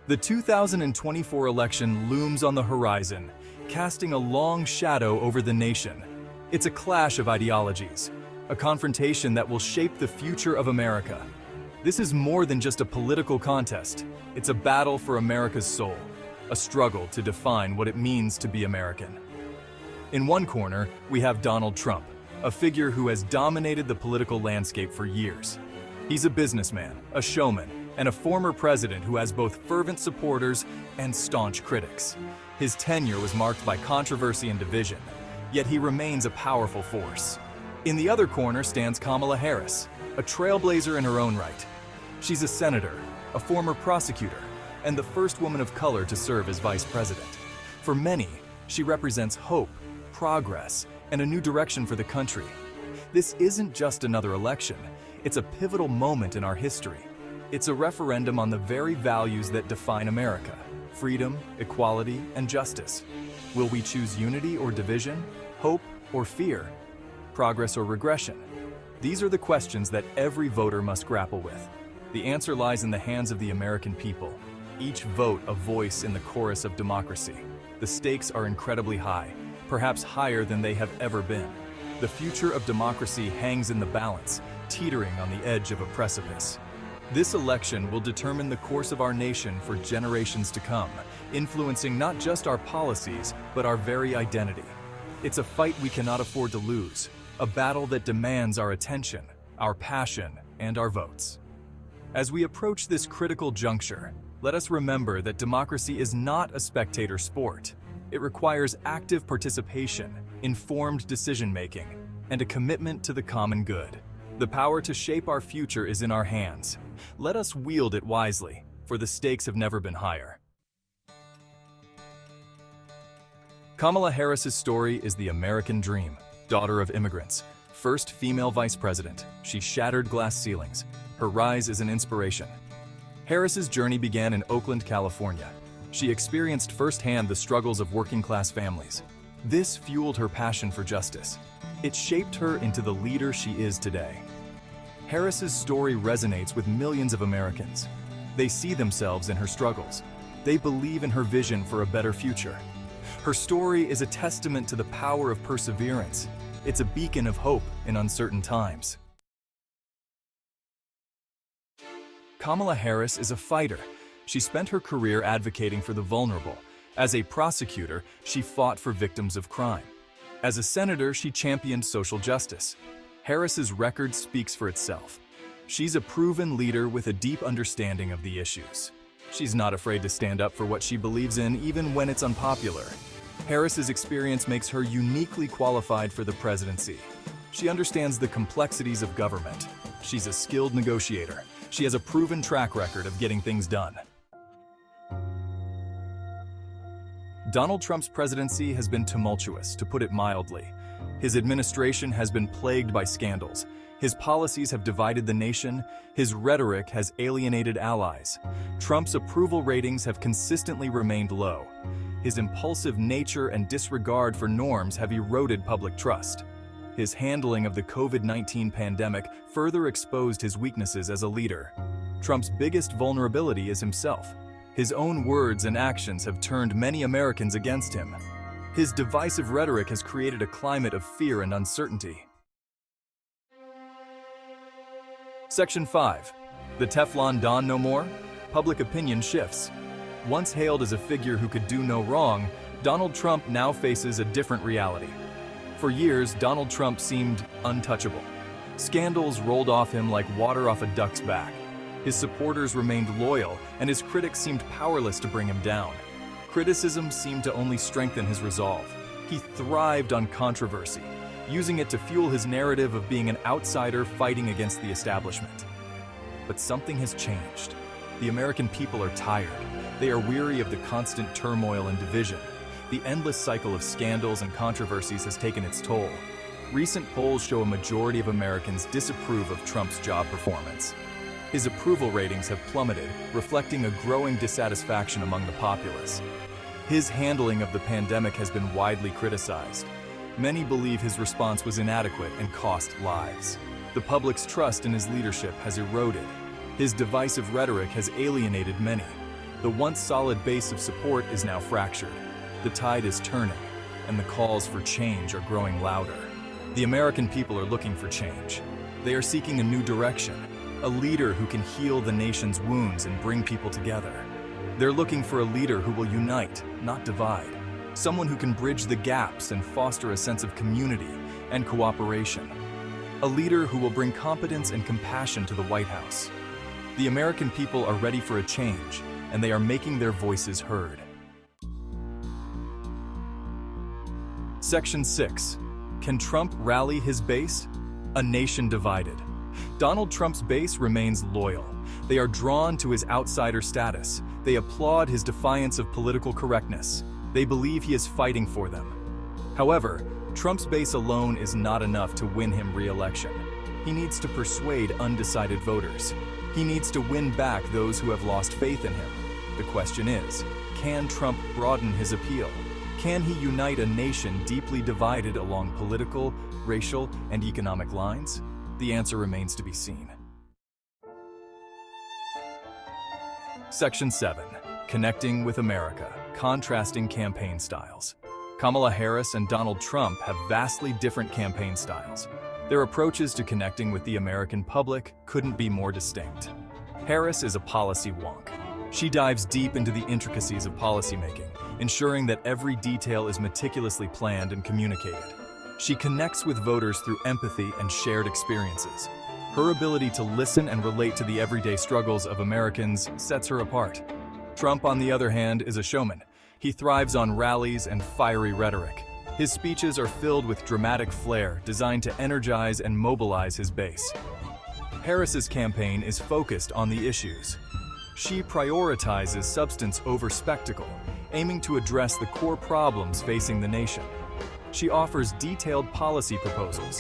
The 2024 election looms on the horizon, casting a long shadow over the nation. It's a clash of ideologies, a confrontation that will shape the future of America. This is more than just a political contest. It's a battle for America's soul, a struggle to define what it means to be American. In one corner, we have Donald Trump, a figure who has dominated the political landscape for years. He's a businessman, a showman, and a former president who has both fervent supporters and staunch critics. His tenure was marked by controversy and division, yet he remains a powerful force. In the other corner stands Kamala Harris, a trailblazer in her own right. She's a senator, a former prosecutor, and the first woman of color to serve as vice president. For many, she represents hope, progress, and a new direction for the country. This isn't just another election, it's a pivotal moment in our history. It's a referendum on the very values that define America: freedom, equality, and justice. Will we choose unity or division, hope or fear, progress or regression? These are the questions that every voter must grapple with. The answer lies in the hands of the American people, each vote a voice in the chorus of democracy. The stakes are incredibly high, perhaps higher than they have ever been. The future of democracy hangs in the balance, teetering on the edge of a precipice. This election will determine the course of our nation for generations to come, influencing not just our policies, but our very identity. It's a fight we cannot afford to lose, a battle that demands our attention, our passion, and our votes. As we approach this critical juncture, let us remember that democracy is not a spectator sport. It requires active participation, informed decision-making, and a commitment to the common good. The power to shape our future is in our hands. Let us wield it wisely, for the stakes have never been higher. Kamala Harris's story is the American dream. Daughter of immigrants, first female vice president, she shattered glass ceilings. Her rise is an inspiration. Harris's journey began in Oakland, California. She experienced firsthand the struggles of working-class families. This fueled her passion for justice. It shaped her into the leader she is today. Harris's story resonates with millions of Americans. They see themselves in her struggles. They believe in her vision for a better future. Her story is a testament to the power of perseverance. It's a beacon of hope in uncertain times. Kamala Harris is a fighter. She spent her career advocating for the vulnerable. As a prosecutor, she fought for victims of crime. As a senator, she championed social justice. Harris's record speaks for itself. She's a proven leader with a deep understanding of the issues. She's not afraid to stand up for what she believes in, even when it's unpopular. Harris's experience makes her uniquely qualified for the presidency. She understands the complexities of government. She's a skilled negotiator. She has a proven track record of getting things done. Donald Trump's presidency has been tumultuous, to put it mildly. His administration has been plagued by scandals. His policies have divided the nation. His rhetoric has alienated allies. Trump's approval ratings have consistently remained low. His impulsive nature and disregard for norms have eroded public trust. His handling of the COVID-19 pandemic further exposed his weaknesses as a leader. Trump's biggest vulnerability is himself. His own words and actions have turned many Americans against him. His divisive rhetoric has created a climate of fear and uncertainty. Section 5. The Teflon Don no more? Public opinion shifts. Once hailed as a figure who could do no wrong, Donald Trump now faces a different reality. For years, Donald Trump seemed untouchable. Scandals rolled off him like water off a duck's back. His supporters remained loyal, and his critics seemed powerless to bring him down. Criticism seemed to only strengthen his resolve. He thrived on controversy, using it to fuel his narrative of being an outsider fighting against the establishment. But something has changed. The American people are tired. They are weary of the constant turmoil and division. The endless cycle of scandals and controversies has taken its toll. Recent polls show a majority of Americans disapprove of Trump's job performance. His approval ratings have plummeted, reflecting a growing dissatisfaction among the populace. His handling of the pandemic has been widely criticized. Many believe his response was inadequate and cost lives. The public's trust in his leadership has eroded. His divisive rhetoric has alienated many. The once solid base of support is now fractured. The tide is turning, and the calls for change are growing louder. The American people are looking for change. They are seeking a new direction, a leader who can heal the nation's wounds and bring people together. They're looking for a leader who will unite, not divide. Someone who can bridge the gaps and foster a sense of community and cooperation. A leader who will bring competence and compassion to the White House. The American people are ready for a change, and they are making their voices heard. Section 6. Can Trump rally his base? A nation divided. Donald Trump's base remains loyal. They are drawn to his outsider status. They applaud his defiance of political correctness. They believe he is fighting for them. However, Trump's base alone is not enough to win him re-election. He needs to persuade undecided voters. He needs to win back those who have lost faith in him. The question is, can Trump broaden his appeal? Can he unite a nation deeply divided along political, racial, and economic lines? The answer remains to be seen. Section 7. Connecting with America. Contrasting campaign styles. Kamala Harris and Donald Trump have vastly different campaign styles. Their approaches to connecting with the American public couldn't be more distinct. Harris is a policy wonk. She dives deep into the intricacies of policymaking, ensuring that every detail is meticulously planned and communicated. She connects with voters through empathy and shared experiences. Her ability to listen and relate to the everyday struggles of Americans sets her apart. Trump, on the other hand, is a showman. He thrives on rallies and fiery rhetoric. His speeches are filled with dramatic flair, designed to energize and mobilize his base. Harris's campaign is focused on the issues. She prioritizes substance over spectacle, aiming to address the core problems facing the nation. She offers detailed policy proposals.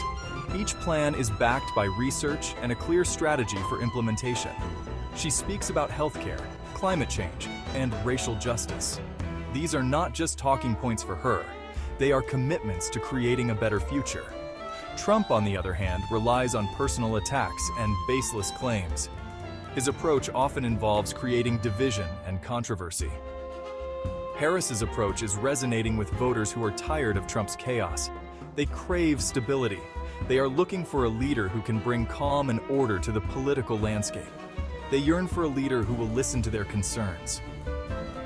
Each plan is backed by research and a clear strategy for implementation. She speaks about healthcare, climate change, and racial justice. These are not just talking points for her. They are commitments to creating a better future. Trump, on the other hand, relies on personal attacks and baseless claims. His approach often involves creating division and controversy. Harris's approach is resonating with voters who are tired of Trump's chaos. They crave stability. They are looking for a leader who can bring calm and order to the political landscape. They yearn for a leader who will listen to their concerns.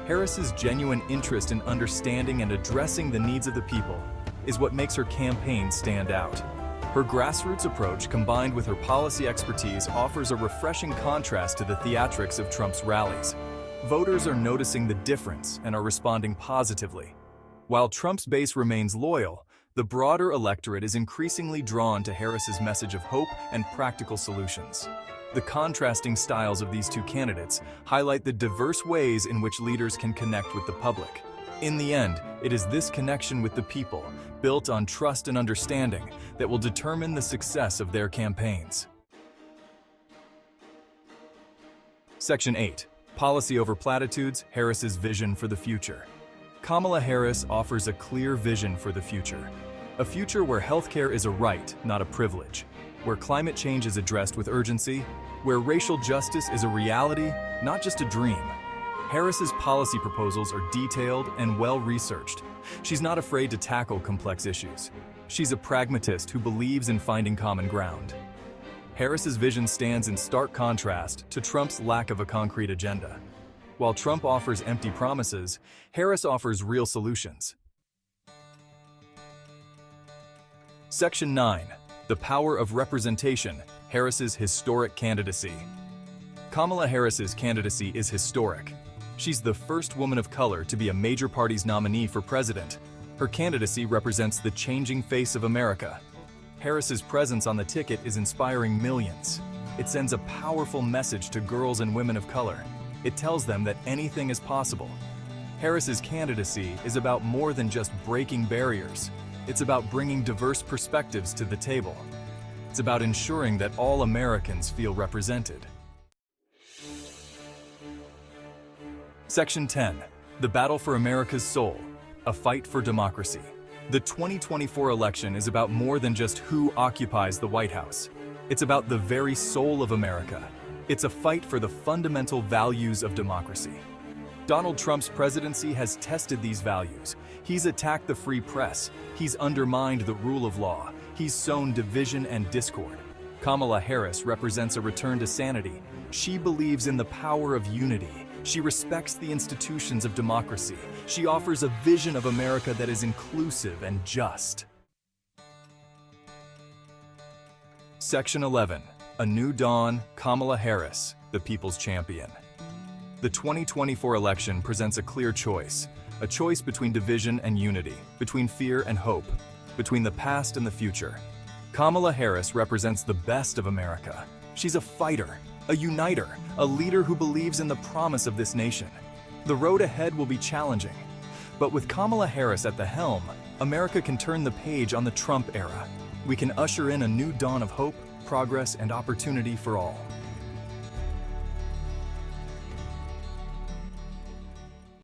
Harris's genuine interest in understanding and addressing the needs of the people is what makes her campaign stand out. Her grassroots approach, combined with her policy expertise, offers a refreshing contrast to the theatrics of Trump's rallies. Voters are noticing the difference and are responding positively. While Trump's base remains loyal, the broader electorate is increasingly drawn to Harris's message of hope and practical solutions. The contrasting styles of these two candidates highlight the diverse ways in which leaders can connect with the public. In the end, it is this connection with the people, built on trust and understanding, that will determine the success of their campaigns. Section 8. Policy over platitudes, Harris's vision for the future. Kamala Harris offers a clear vision for the future. A future where healthcare is a right, not a privilege. Where climate change is addressed with urgency. Where racial justice is a reality, not just a dream. Harris's policy proposals are detailed and well-researched. She's not afraid to tackle complex issues. She's a pragmatist who believes in finding common ground. Harris's vision stands in stark contrast to Trump's lack of a concrete agenda. While Trump offers empty promises, Harris offers real solutions. Section 9. The power of representation, Harris's historic candidacy. Kamala Harris's candidacy is historic. She's the first woman of color to be a major party's nominee for president. Her candidacy represents the changing face of America. Harris's presence on the ticket is inspiring millions. It sends a powerful message to girls and women of color. It tells them that anything is possible. Harris's candidacy is about more than just breaking barriers. It's about bringing diverse perspectives to the table. It's about ensuring that all Americans feel represented. Section 10. The battle for America's soul, a fight for democracy. The 2024 election is about more than just who occupies the White House. It's about the very soul of America. It's a fight for the fundamental values of democracy. Donald Trump's presidency has tested these values. He's attacked the free press. He's undermined the rule of law. He's sown division and discord. Kamala Harris represents a return to sanity. She believes in the power of unity. She respects the institutions of democracy. She offers a vision of America that is inclusive and just. Section 11. A New Dawn, Kamala Harris, the People's Champion. The 2024 election presents a clear choice. A choice between division and unity, between fear and hope, between the past and the future. Kamala Harris represents the best of America. She's a fighter, a uniter, a leader who believes in the promise of this nation. The road ahead will be challenging, but with Kamala Harris at the helm, America can turn the page on the Trump era. We can usher in a new dawn of hope, progress, and opportunity for all.